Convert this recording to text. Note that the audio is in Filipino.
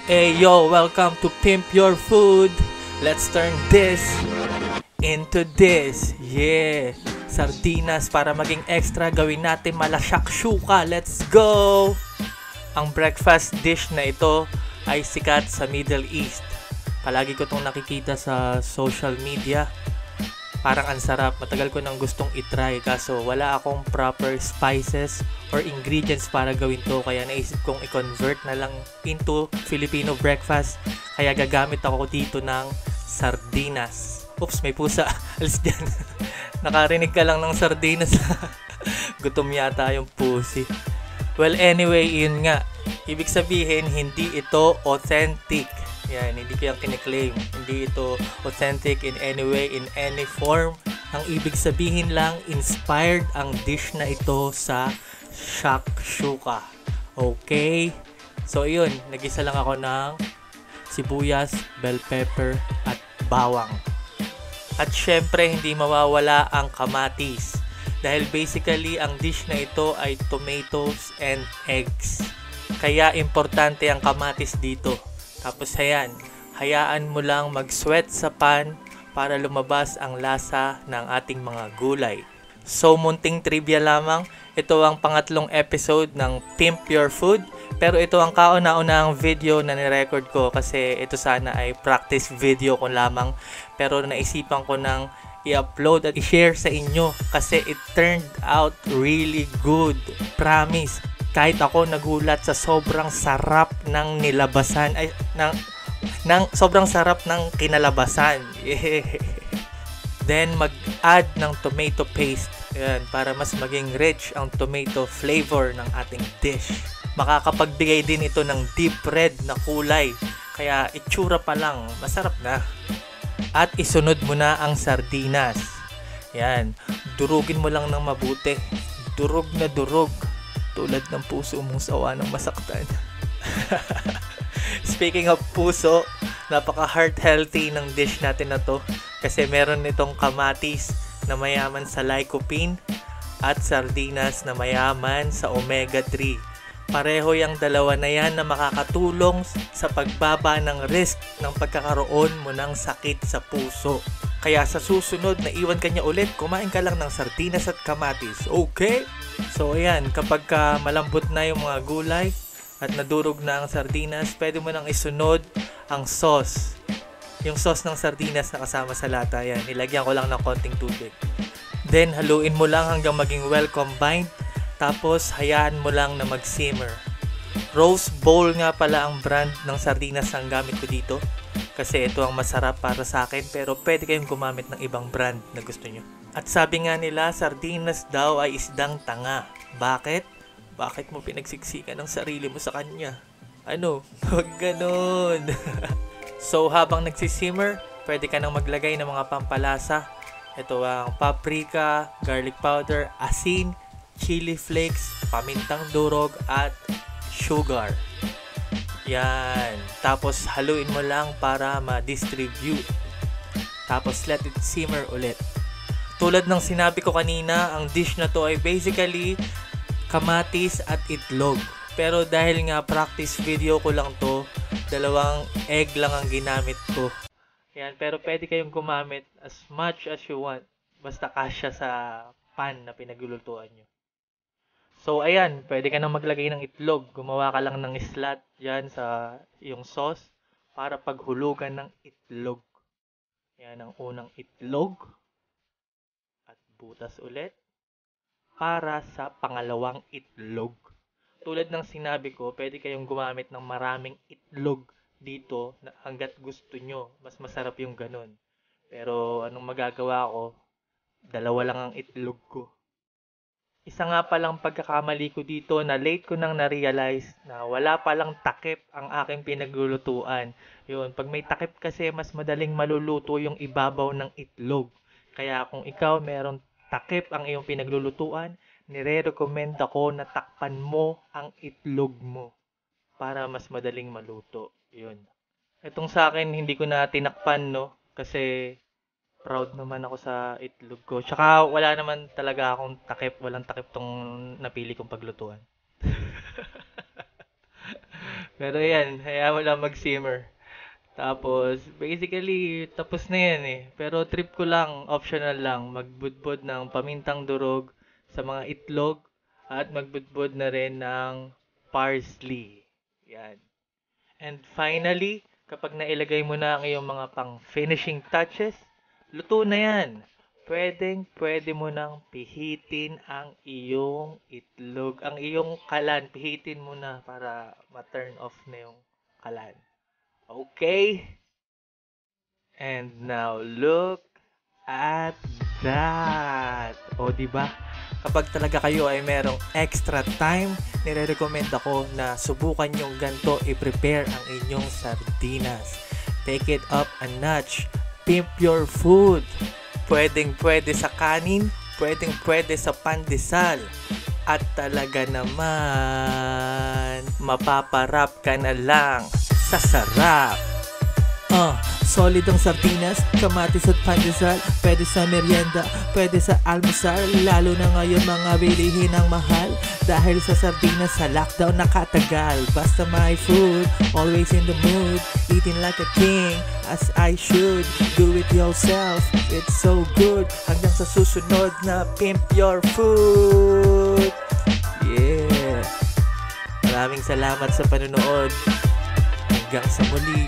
Hey yo, welcome to Pimp Your Food. Let's turn this into this. Yeah, sardinas para maging extra, gawin natin malasyakshuka. Let's go! Ang breakfast dish na ito ay sikat sa Middle East. Palagi ko itong nakikita sa social media. Parang ang sarap. Matagal ko nang gustong itry kaso wala akong proper spices or ingredients para gawin to. Kaya naisip kong i-convert na lang into Filipino breakfast. Kaya gagamit ako dito ng sardinas. Oops, may pusa. Alis dyan. Nakarinig ka lang ng sardinas. Gutom yata yung pusi. Well, anyway, yun nga. Ibig sabihin, hindi ito authentic. Yan, hindi ko yung kiniklaim. Hindi ito authentic in any way, in any form. Ang ibig sabihin lang, inspired ang dish na ito sa shakshuka. Okay? So, yun. Nag-isa lang ako ng sibuyas, bell pepper, at bawang. At syempre, hindi mawawala ang kamatis. Dahil basically, ang dish na ito ay tomatoes and eggs. Kaya importante ang kamatis dito. Tapos hayaan mo lang mag-sweat sa pan para lumabas ang lasa ng ating mga gulay. So, munting trivia lamang, ito ang pangatlong episode ng Pimp Your Food. Pero ito ang kauna-unahang video na nirecord ko kasi ito sana ay practice video ko lamang. Pero naisipan ko nang i-upload at i-share sa inyo kasi it turned out really good. Promise. Kahit ako nagulat sa sobrang sarap ng nilabasan ay ng sobrang sarap ng kinalabasan. Yeah. Then mag-add ng tomato paste. Ayan, para mas maging rich ang tomato flavor ng ating dish. Makakapagbigay din ito ng deep red na kulay. Kaya itsura pa lang, masarap na. At isunod mo na ang sardinas. Yan, durugin mo lang ng mabuti. Durog na durog. Tulad ng puso mong sawa ng masaktan. Speaking of puso, napaka-heart healthy ng dish natin na to. Kasi meron nitong kamatis na mayaman sa lycopene at sardinas na mayaman sa omega-3. Pareho yung dalawa na yan na makakatulong sa pagbaba ng risk ng pagkakaroon mo ng sakit sa puso. Kaya sa susunod na iwan ka niya ulit, kumain ka lang ng sardinas at kamatis. Okay? So ayan, kapag malambot na yung mga gulay at nadurog na ang sardinas, pwede mo nang isunod ang sauce. Yung sauce ng sardinas na kasama sa lata, yan. Nilagyan ko lang ng konting tubig. Then haluin mo lang hanggang maging well combined. Tapos hayaan mo lang na mag-simmer. Rose Bowl nga pala ang brand ng sardinas ang gamit ko dito. Kasi ito ang masarap para sa akin, pero pwede kayong gumamit ng ibang brand na gusto nyo. At sabi nga nila, sardinas daw ay isdang tanga. Bakit? Bakit mo pinagsiksikan ng sarili mo sa kanya? Ano? Huwag ganun. So habang nagsisimmer, pwede ka nang maglagay ng mga pampalasa. Ito ang paprika, garlic powder, asin, chili flakes, pamintang durog, at sugar. Yan. Tapos haluin mo lang para ma-distribute. Tapos let it simmer ulit. Tulad ng sinabi ko kanina, ang dish na to ay basically kamatis at itlog. Pero dahil nga practice video ko lang to, 2 egg lang ang ginamit ko. Yan. Pero pwede kayong gumamit as much as you want. Basta kasya sa pan na pinaglulutuan nyo. So, ayan, pwede ka nang maglagay ng itlog. Gumawa ka lang ng slot dyan sa yung sauce para paghulugan ng itlog. Yan ang unang itlog. At butas ulit para sa pangalawang itlog. Tulad ng sinabi ko, pwede kayong gumamit ng maraming itlog dito na hanggat gusto nyo. Mas masarap yung ganun. Pero anong magagawa ko? 2 lang ang itlog ko. Isa nga palang pagkakamali ko dito na late ko nang na-realize na wala palang takip ang aking pinaglulutuan. Yun, pag may takip kasi mas madaling maluluto yung ibabaw ng itlog. Kaya kung ikaw meron takip ang iyong pinaglulutuan, nire-recommend ako na takpan mo ang itlog mo para mas madaling maluto. Yun. Itong sa akin hindi ko na tinakpan, no, kasi proud naman ako sa itlog ko. Tsaka wala naman talaga akong takip. Walang takip tong napili kong paglutuan. Pero yan, hayaan mo lang mag-simmer. Tapos, basically, tapos na yan eh. Pero trip ko lang, optional lang, magbudbud ng pamintang durog sa mga itlog at magbudbud na rin ng parsley. Yan. And finally, kapag nailagay mo na ang iyong mga pang finishing touches, luto na yan. Pwede mo nang pihitin ang iyong itlog, ang iyong kalan. Pihitin mo na para ma-turn off na yung kalan. Okay? And now look at that. O, di ba? Kapag talaga kayo ay merong extra time, nire-recommend ako na subukan yung ganito i-prepare ang inyong sardinas. Take it up a notch. Pimp your food. Pwedeng-pwede sa kanin, pwedeng-pwede sa pandesal. At talaga naman, mapaparap ka na lang sa sarap. Solid ang sardinas, kamatis at pandesal. Pwede sa merienda, pwede sa almusal. Lalo na ngayon mga bilihin ang mahal. Dahil sa sardinas sa lockdown nakatagal. Basta my food, always in the mood. Eating like a king, as I should. Do it yourself, it's so good. Hanggang sa susunod na pimp your food. Yeah. Maraming salamat sa panonood. Hanggang sa muli.